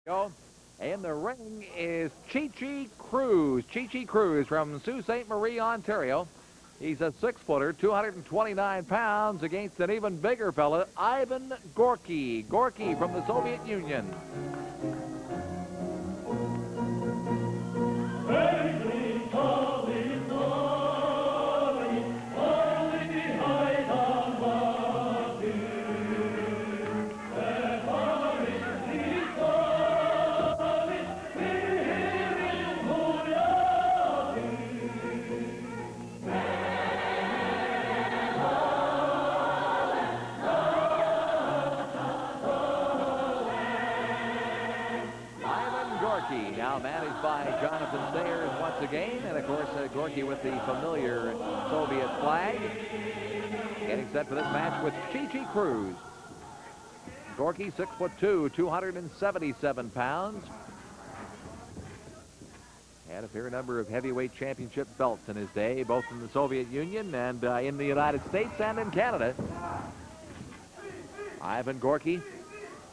In the ring is Chi-Chi Cruz. Chi-Chi Cruz from Sault Ste. Marie, Ontario. He's a 6-footer, 229 pounds, against an even bigger fella, Ivan Gorky. Gorky from the Soviet Union. Now managed by Jonathan Sayers once again, and of course Gorky with the familiar Soviet flag. Getting set for this match with Chi-Chi Cruz. Gorky, 6'2", 277 pounds. Had a fair number of heavyweight championship belts in his day, both in the Soviet Union and in the United States and in Canada. Ivan Gorky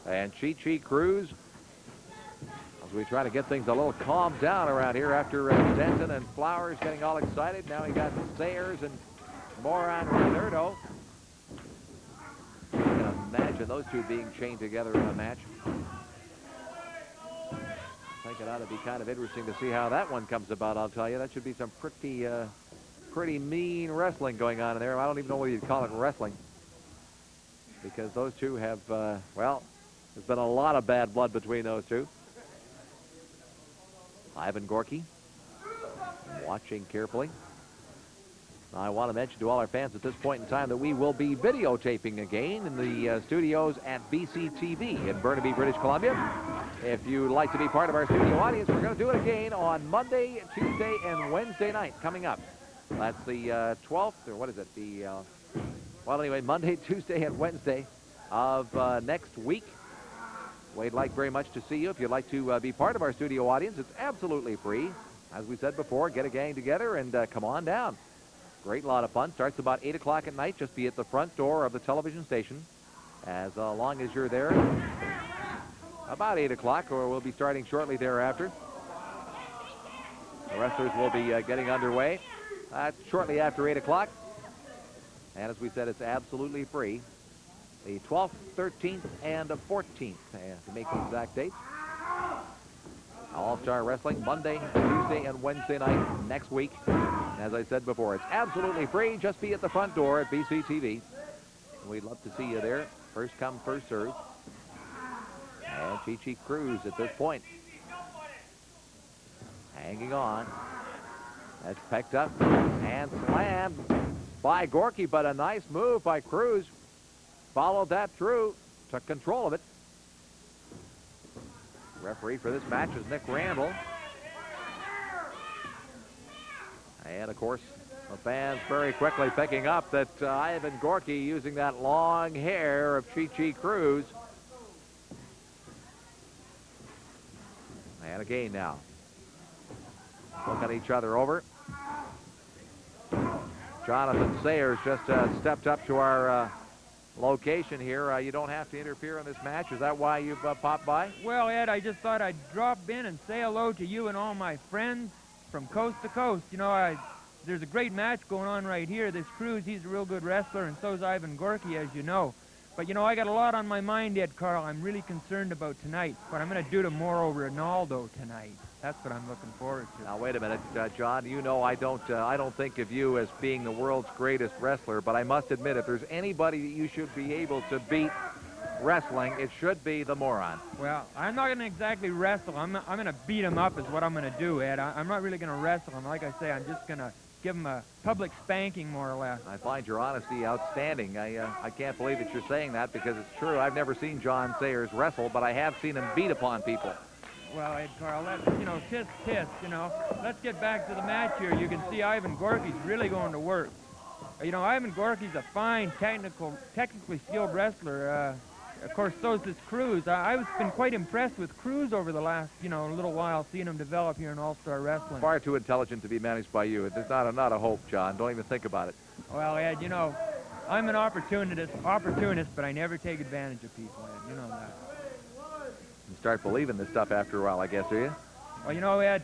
and Chi-Chi Cruz. We try to get things a little calmed down around here after Denton and Flowers getting all excited. Now we got Sayers and Moran Roberto. You can imagine those two being chained together in a match. I think it ought to be kind of interesting to see how that one comes about, I'll tell you. That should be some pretty mean wrestling going on in there. I don't even know whether you'd call it wrestling, because those two have, well, there's been a lot of bad blood between those two. Ivan Gorky watching carefully. Now, I want to mention to all our fans at this point in time that we will be videotaping again in the studios at BCTV in Burnaby, British Columbia. If you'd like to be part of our studio audience, we're going to do it again on Monday, Tuesday, and Wednesday night coming up. That's the 12th, or what is it? Well, anyway, Monday, Tuesday, and Wednesday of next week. We'd like very much to see you. If you'd like to be part of our studio audience, it's absolutely free. As we said before, get a gang together and come on down. Great lot of fun. Starts about 8 o'clock at night. Just be at the front door of the television station. As long as you're there, about 8 o'clock, or we'll be starting shortly thereafter. The wrestlers will be getting underway shortly after 8 o'clock. And as we said, it's absolutely free. The 12th, 13th, and the 14th, to make the exact dates. All-Star Wrestling, Monday, Tuesday, and Wednesday night next week. And as I said before, it's absolutely free. Just be at the front door at BCTV. We'd love to see you there. First come, first serve. And Chi-Chi Cruz at this point. Hanging on. That's picked up and slammed by Gorky, but a nice move by Cruz. Followed that through, took control of it. Referee for this match is Nick Randall. And of course, the fans very quickly picking up that Ivan Gorky using that long hair of Chi-Chi Cruz. And again now. Looking each other over. Jonathan Sayers just stepped up to our location here. You don't have to interfere in this match. Is that why you've popped by? Well, Ed, I just thought I'd drop in and say hello to you and all my friends from coast to coast. You know, there's a great match going on right here. This Cruz, he's a real good wrestler, and so's Ivan Gorky, as you know. But, you know, I got a lot on my mind, Ed Carl. I'm really concerned about tonight, what I'm going to do to Mauro Ronaldo tonight. That's what I'm looking forward to. Now, wait a minute, John. You know I don't think of you as being the world's greatest wrestler, but I must admit, if there's anybody that you should be able to beat wrestling, it should be the Moron. Well, I'm not going to exactly wrestle. I'm going to beat him up is what I'm going to do, Ed. I'm not really going to wrestle him. Like I say, I'm just going to give him a public spanking, more or less. I find your honesty outstanding. I can't believe that you're saying that, because it's true. I've never seen John Sayers wrestle, but I have seen him beat upon people. Well, Ed Carl, that's, you know, tisk, you know. Let's get back to the match here. You can see Ivan Gorky's really going to work. You know, Ivan Gorky's a fine, technically skilled wrestler. Of course, so's this Cruz. I've been quite impressed with Cruz over the last, you know, little while, seeing him develop here in All-Star Wrestling. Far too intelligent to be managed by you. There's not a hope, John. Don't even think about it. Well, Ed, you know, I'm an opportunist, but I never take advantage of people, Ed. You know that. start believing this stuff after a while, I guess, do you? Well, you know, Ed,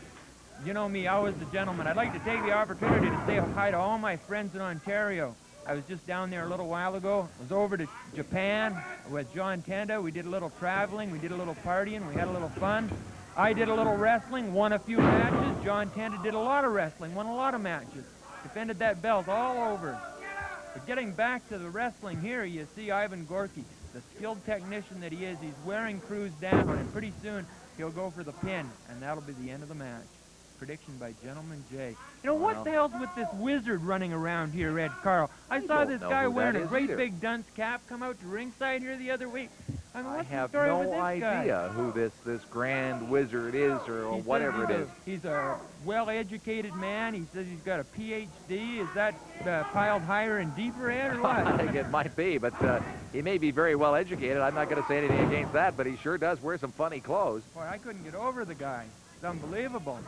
you know me, I was the gentleman. I'd like to take the opportunity to say hi to all my friends in Ontario. I was just down there a little while ago. I was over to Japan with John Tenda. We did a little traveling. We did a little partying. We had a little fun. I did a little wrestling, won a few matches. John Tenda did a lot of wrestling, won a lot of matches. Defended that belt all over. But getting back to the wrestling here, you see Ivan Gorky, the skilled technician that he is. He's wearing Cruz down, and pretty soon he'll go for the pin, and that'll be the end of the match. Prediction by Gentleman Jay. You know, what the hell's with this wizard running around here, Ed Carl? I saw this guy wearing a great big dunce cap come out to ringside here the other week. I mean, I have no idea who this grand wizard is or whatever it is. He's a well-educated man. He says he's got a PhD. Is that piled higher and deeper, Ed, or what? I think it might be, but he may be very well-educated. I'm not going to say anything against that, but he sure does wear some funny clothes. Boy, I couldn't get over the guy. It's unbelievable.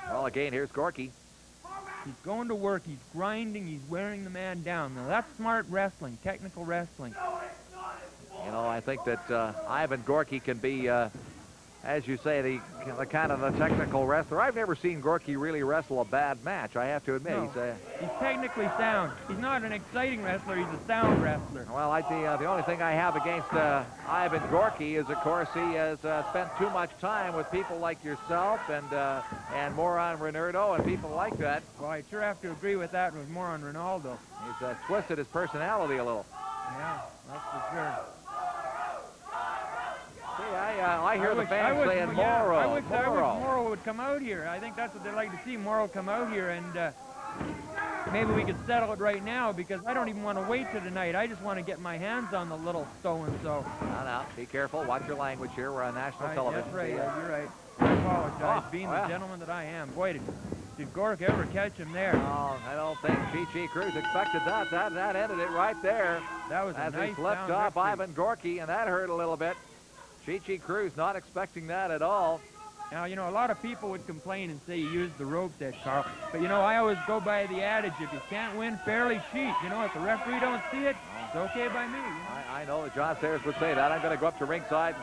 Well, again, here's Gorky. He's going to work. He's grinding. He's wearing the man down. Now, that's smart wrestling, technical wrestling. You know, I think that Ivan Gorky can be, as you say, the kind of the technical wrestler. I've never seen Gorky really wrestle a bad match, I have to admit. No, he's technically sound. He's not an exciting wrestler. He's a sound wrestler. Well, the only thing I have against Ivan Gorky is, of course, he has spent too much time with people like yourself and Moron Renardo and people like that. Well, I sure have to agree with that with Moron Ronaldo. He's twisted his personality a little. Yeah, that's for sure. See, I hear the fans saying Morrow. I wish Morrow would come out here. I think that's what they'd like to see, Morrow come out here, and maybe we could settle it right now, because I don't even want to wait till tonight. I just want to get my hands on the little so-and-so. No, be careful. Watch your language here. We're on national television. That's right, you're right. I apologize, being the gentleman that I am. Boy, did Gork ever catch him there? No, I don't think Chi-Chi Cruz expected that. That ended it right there. That was a nice as he slipped off Ivan Gorky, and that hurt a little bit. Chi-Chi Cruz not expecting that at all. Now, you know, a lot of people would complain and say you used the ropes there, Carl. But, you know, I always go by the adage, if you can't win fairly, cheat. You know, if the referee don't see it, it's okay by me. I know that John Sayers would say that. I'm going to go up to ringside